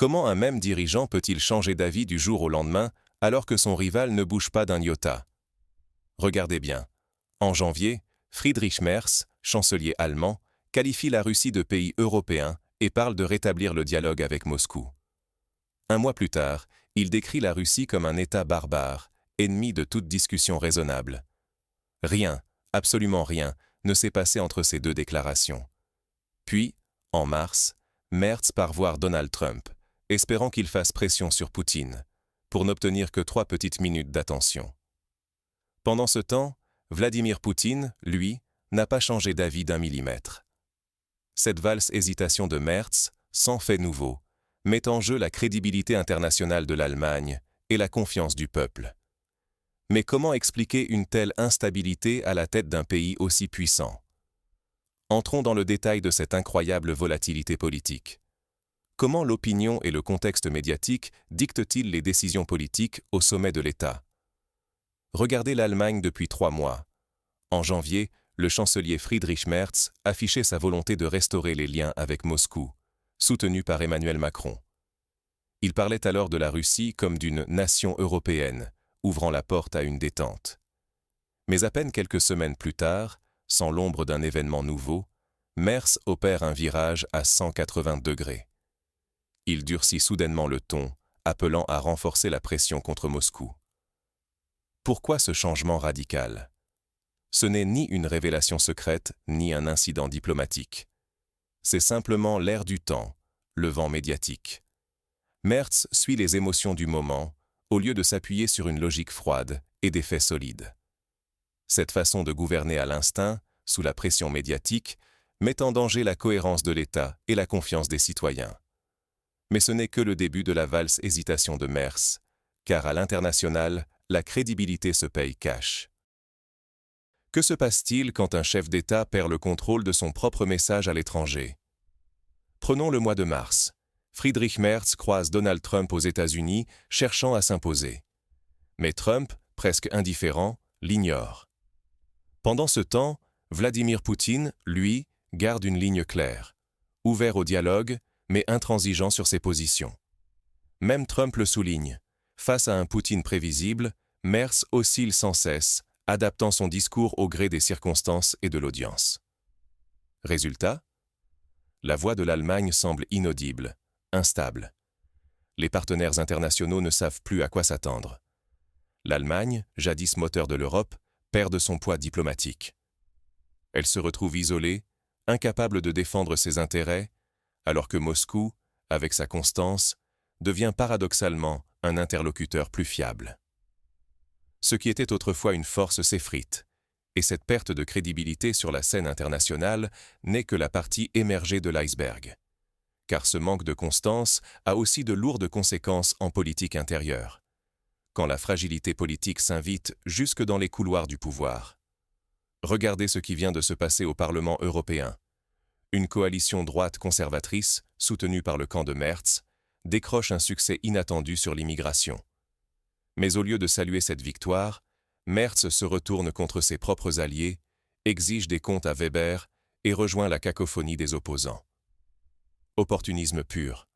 Comment un même dirigeant peut-il changer d'avis du jour au lendemain alors que son rival ne bouge pas d'un iota? Regardez bien. En janvier, Friedrich Merz, chancelier allemand, qualifie la Russie de pays européen et parle de rétablir le dialogue avec Moscou. Un mois plus tard, il décrit la Russie comme un État barbare, ennemi de toute discussion raisonnable. Rien, absolument rien, ne s'est passé entre ces deux déclarations. Puis, en mars, Merz part voir Donald Trump, espérant qu'il fasse pression sur Poutine, pour n'obtenir que 3 petites minutes d'attention. Pendant ce temps, Vladimir Poutine, lui, n'a pas changé d'avis d'un millimètre. Cette valse hésitation de Merz, sans fait nouveau, met en jeu la crédibilité internationale de l'Allemagne et la confiance du peuple. Mais comment expliquer une telle instabilité à la tête d'un pays aussi puissant? Entrons dans le détail de cette incroyable volatilité politique. Comment l'opinion et le contexte médiatique dictent-ils les décisions politiques au sommet de l'État? Regardez l'Allemagne depuis 3 mois. En janvier, le chancelier Friedrich Merz affichait sa volonté de restaurer les liens avec Moscou, soutenu par Emmanuel Macron. Il parlait alors de la Russie comme d'une nation européenne, ouvrant la porte à une détente. Mais à peine quelques semaines plus tard, sans l'ombre d'un événement nouveau, Merz opère un virage à 180 degrés. Il durcit soudainement le ton, appelant à renforcer la pression contre Moscou. Pourquoi ce changement radical? Ce n'est ni une révélation secrète, ni un incident diplomatique. C'est simplement l'air du temps, le vent médiatique. Merz suit les émotions du moment, au lieu de s'appuyer sur une logique froide et des faits solides. Cette façon de gouverner à l'instinct, sous la pression médiatique, met en danger la cohérence de l'État et la confiance des citoyens. Mais ce n'est que le début de la valse hésitation de Merz, car à l'international, la crédibilité se paye cash. Que se passe-t-il quand un chef d'État perd le contrôle de son propre message à l'étranger? Prenons le mois de mars. Friedrich Merz croise Donald Trump aux États-Unis, cherchant à s'imposer. Mais Trump, presque indifférent, l'ignore. Pendant ce temps, Vladimir Poutine, lui, garde une ligne claire. Ouvert au dialogue, mais intransigeant sur ses positions. Même Trump le souligne. Face à un Poutine prévisible, Merz oscille sans cesse, adaptant son discours au gré des circonstances et de l'audience. Résultat? La voix de l'Allemagne semble inaudible, instable. Les partenaires internationaux ne savent plus à quoi s'attendre. L'Allemagne, jadis moteur de l'Europe, perd de son poids diplomatique. Elle se retrouve isolée, incapable de défendre ses intérêts, alors que Moscou, avec sa constance, devient paradoxalement un interlocuteur plus fiable. Ce qui était autrefois une force s'effrite, et cette perte de crédibilité sur la scène internationale n'est que la partie émergée de l'iceberg. Car ce manque de constance a aussi de lourdes conséquences en politique intérieure, quand la fragilité politique s'invite jusque dans les couloirs du pouvoir. Regardez ce qui vient de se passer au Parlement européen. Une coalition droite conservatrice, soutenue par le camp de Merz, décroche un succès inattendu sur l'immigration. Mais au lieu de saluer cette victoire, Merz se retourne contre ses propres alliés, exige des comptes à Weber et rejoint la cacophonie des opposants. Opportunisme pur.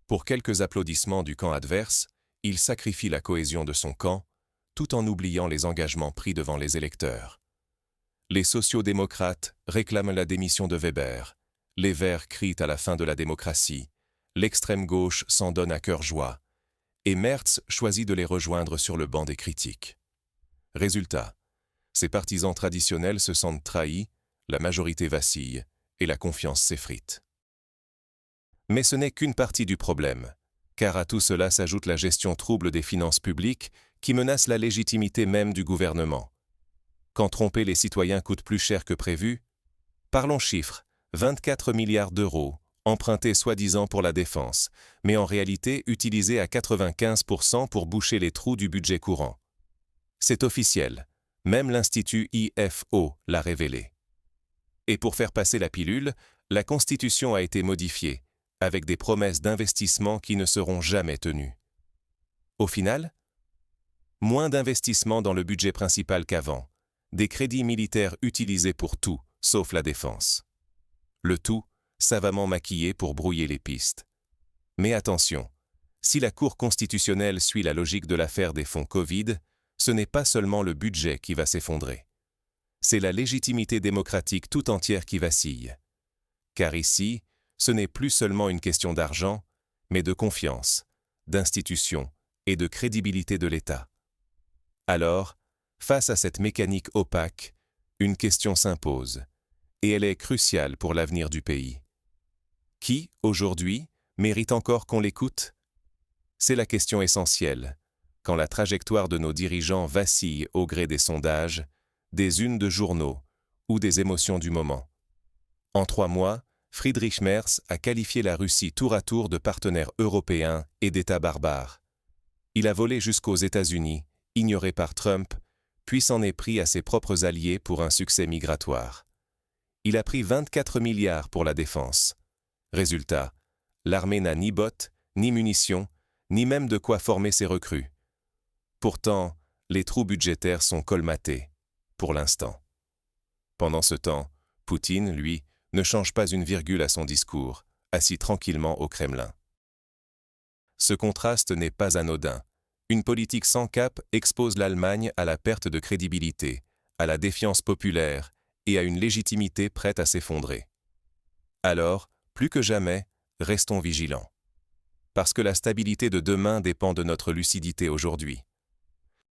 Pour quelques applaudissements du camp adverse, il sacrifie la cohésion de son camp, tout en oubliant les engagements pris devant les électeurs. Les sociaux-démocrates réclament la démission de Weber, les Verts crient à la fin de la démocratie, l'extrême gauche s'en donne à cœur joie, et Merz choisit de les rejoindre sur le banc des critiques. Résultat, ses partisans traditionnels se sentent trahis, la majorité vacille et la confiance s'effrite. Mais ce n'est qu'une partie du problème, car à tout cela s'ajoute la gestion trouble des finances publiques qui menace la légitimité même du gouvernement. Quand tromper les citoyens coûte plus cher que prévu? Parlons chiffres, 24 milliards d'euros, empruntés soi-disant pour la défense, mais en réalité utilisés à 95% pour boucher les trous du budget courant. C'est officiel, même l'Institut IFO l'a révélé. Et pour faire passer la pilule, la Constitution a été modifiée, avec des promesses d'investissement qui ne seront jamais tenues. Au final, moins d'investissement dans le budget principal qu'avant, des crédits militaires utilisés pour tout, sauf la défense. Le tout, savamment maquillé pour brouiller les pistes. Mais attention, si la Cour constitutionnelle suit la logique de l'affaire des fonds Covid, ce n'est pas seulement le budget qui va s'effondrer. C'est la légitimité démocratique tout entière qui vacille. Car ici, ce n'est plus seulement une question d'argent, mais de confiance, d'institution et de crédibilité de l'État. Alors, face à cette mécanique opaque, une question s'impose, et elle est cruciale pour l'avenir du pays. Qui, aujourd'hui, mérite encore qu'on l'écoute? C'est la question essentielle, quand la trajectoire de nos dirigeants vacille au gré des sondages, des unes de journaux ou des émotions du moment. En 3 mois, Friedrich Merz a qualifié la Russie tour à tour de partenaire européen et d'État barbare. Il a volé jusqu'aux États-Unis, ignoré par Trump, puis s'en est pris à ses propres alliés pour un succès migratoire. Il a pris 24 milliards pour la défense. Résultat, l'armée n'a ni bottes, ni munitions, ni même de quoi former ses recrues. Pourtant, les trous budgétaires sont colmatés, pour l'instant. Pendant ce temps, Poutine, lui, ne change pas une virgule à son discours, assis tranquillement au Kremlin. Ce contraste n'est pas anodin. Une politique sans cap expose l'Allemagne à la perte de crédibilité, à la défiance populaire et à une légitimité prête à s'effondrer. Alors, plus que jamais, restons vigilants. Parce que la stabilité de demain dépend de notre lucidité aujourd'hui.